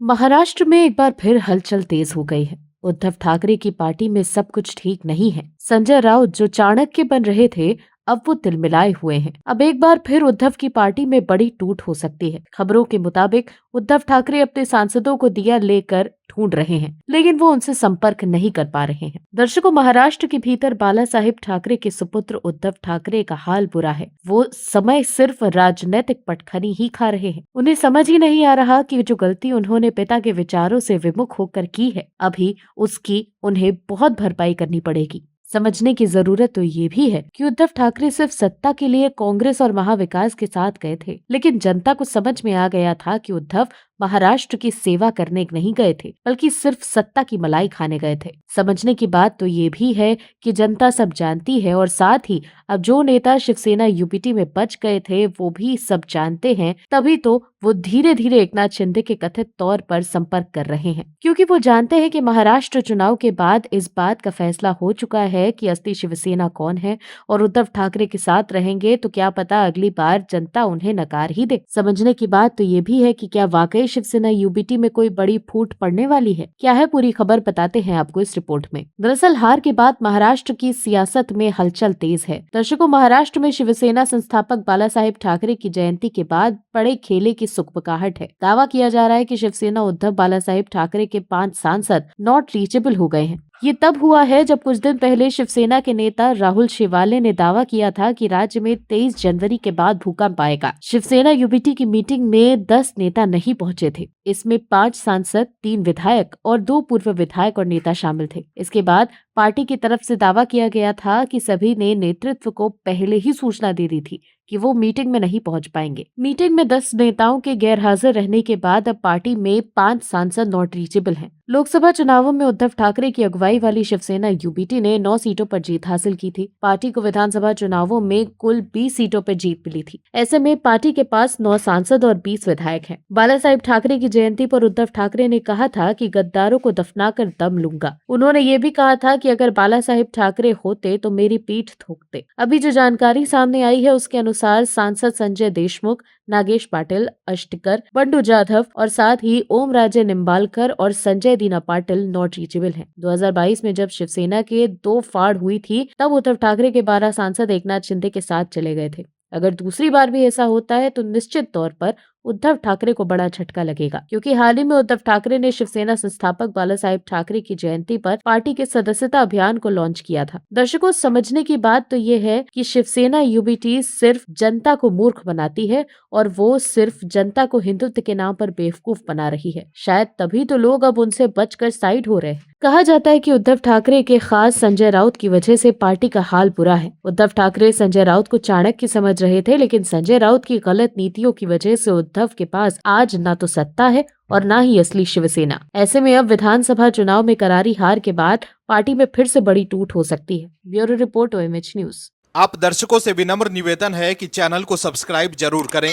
महाराष्ट्र में एक बार फिर हलचल तेज हो गई है। उद्धव ठाकरे की पार्टी में सब कुछ ठीक नहीं है। संजय राउत जो चाणक्य बन रहे थे, अब वो तिलमिलाए हुए हैं। अब एक बार फिर उद्धव की पार्टी में बड़ी टूट हो सकती है। खबरों के मुताबिक उद्धव ठाकरे अपने सांसदों को दिया लेकर ढूंढ रहे हैं, लेकिन वो उनसे संपर्क नहीं कर पा रहे हैं। दर्शकों, महाराष्ट्र के भीतर बाला साहेब ठाकरे के सुपुत्र उद्धव ठाकरे का हाल बुरा है। वो समय सिर्फ राजनीतिक पटखनी ही खा रहे हैं। उन्हें समझ ही नहीं आ रहा कि जो गलती उन्होंने पिता के विचारों से विमुख होकर की है, अभी उसकी उन्हें बहुत भरपाई करनी पड़ेगी। समझने की जरूरत तो ये भी है कि उद्धव ठाकरे सिर्फ सत्ता के लिए कांग्रेस और महाविकास के साथ गए थे, लेकिन जनता को समझ में आ गया था कि उद्धव महाराष्ट्र की सेवा करने नहीं गए थे, बल्कि सिर्फ सत्ता की मलाई खाने गए थे। समझने की बात तो ये भी है कि जनता सब जानती है और साथ ही अब जो नेता शिवसेना यूपीटी में बच गए थे वो भी सब जानते हैं। तभी तो वो धीरे धीरे एकनाथ शिंदे के कथित तौर पर संपर्क कर रहे हैं, क्योंकि वो जानते हैं कि महाराष्ट्र चुनाव के बाद इस बात का फैसला हो चुका है कि असली शिवसेना कौन है, और उद्धव ठाकरे के साथ रहेंगे तो क्या पता अगली बार जनता उन्हें नकार ही दे। समझने की बात तो ये भी है कि क्या वाकई शिवसेना यूबीटी में कोई बड़ी फूट पड़ने वाली है। क्या है पूरी खबर, बताते हैं आपको इस रिपोर्ट में। दरअसल हार के बाद महाराष्ट्र की सियासत में हलचल तेज है। दर्शकों, महाराष्ट्र में शिवसेना संस्थापक बाला साहेब ठाकरे की जयंती के बाद बड़े खेले की सुखबकाहट है। दावा किया जा रहा है कि शिवसेना उद्धव बाला साहेब ठाकरे के 5 सांसद नॉट रीचेबल हो गए हैं। ये तब हुआ है जब कुछ दिन पहले शिवसेना के नेता राहुल शेवाले ने दावा किया था कि राज्य में 23 जनवरी के बाद भूकंप आएगा। शिवसेना यूबीटी की मीटिंग में 10 नेता नहीं पहुंचे थे। इसमें 5 सांसद, 3 विधायक और 2 पूर्व विधायक और नेता शामिल थे। इसके बाद पार्टी की तरफ से दावा किया गया था कि सभी ने नेतृत्व को पहले ही सूचना दे दी थी कि वो मीटिंग में नहीं पहुंच पाएंगे। मीटिंग में 10 नेताओं के गैर हाजिर रहने के बाद अब पार्टी में 5 सांसद नॉट रीचेबल हैं। लोकसभा चुनावों में उद्धव ठाकरे की अगुवाई वाली शिवसेना यूबीटी ने 9 सीटों पर जीत हासिल की थी। पार्टी को विधानसभा चुनावों में कुल 20 सीटों पर जीत मिली थी। ऐसे में पार्टी के पास 9 सांसद और 20 विधायक हैं। बाला साहेब ठाकरे की जयंती पर उद्धव ठाकरे ने कहा था कि गद्दारों को दफनाकर दम लूंगा। उन्होंने ये भी कहा था कि अगर बाला साहेब ठाकरे होते तो मेरी पीठ थोकते। अभी जो जानकारी सामने आई है उसके अनुसार सांसद संजय देशमुख, नागेश पाटिल, अष्टकर, बंडू जाधव और साथ ही ओम राजे निम्बालकर और संजय दीना पाटिल नॉट रीचेबल हैं। 2022 में जब शिवसेना के 2 फाड़ हुई थी, तब उद्धव ठाकरे के 12 सांसद एकनाथ शिंदे के साथ चले गए थे। अगर दूसरी बार भी ऐसा होता है तो निश्चित तौर पर उद्धव ठाकरे को बड़ा झटका लगेगा, क्योंकि हाल ही में उद्धव ठाकरे ने शिवसेना संस्थापक बाला साहेब ठाकरे की जयंती पर पार्टी के सदस्यता अभियान को लॉन्च किया था। दर्शकों, समझने की बात तो ये है कि शिवसेना यूबीटी सिर्फ जनता को मूर्ख बनाती है और वो सिर्फ जनता को हिंदुत्व के नाम पर बेवकूफ बना रही है। शायद तभी तो लोग अब उनसे बचकर साइड हो रहे हैं। कहा जाता है कि उद्धव ठाकरे के खास संजय राउत की वजह से पार्टी का हाल बुरा है। उद्धव ठाकरे संजय राउत को चाणक्य समझ रहे थे, लेकिन संजय राउत की गलत नीतियों की वजह से उद्धव के पास आज ना तो सत्ता है और ना ही असली शिवसेना। ऐसे में अब विधानसभा चुनाव में करारी हार के बाद पार्टी में फिर से बड़ी टूट हो सकती है। Bureau report, OMH news. आप दर्शकों से विनम्र निवेदन है कि चैनल को सब्सक्राइब जरूर करें